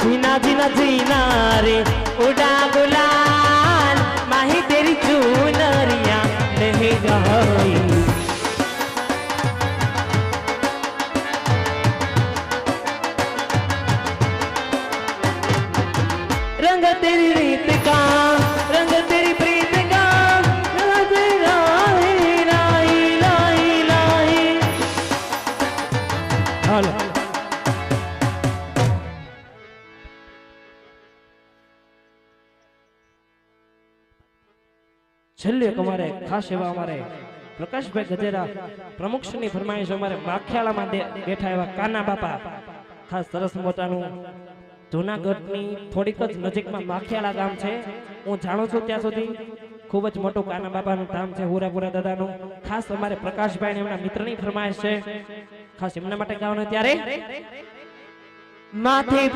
जीना जीना जीना रे उड़ा गुलाल माही तेरी चुनरिया नहीं जाई रंग तेरी रीत का रंग तेरी प्रीत का रंग राही राही लाई लाई हालो छेल्ले हमारे खास एवं हमारे प्रकाश भाई गजेरा प्रमुख श्री फरमाइश हमारे माखियाला में बैठा एवं काना बापा खास सरस मोटानु जूनागढ़नी थोड़ीक ज नजीकमां माखियाला गाम छे हूँ जाणुं छुं त्यां सुधी खूब ज मोटुं काना बापानुं धाम छे हुरापुरा दादानुं खास अमारे प्रकाशभाई ने एमना मित्रनी फरमाइश छे खास एमना माटे गाववानुं त्यारे माथे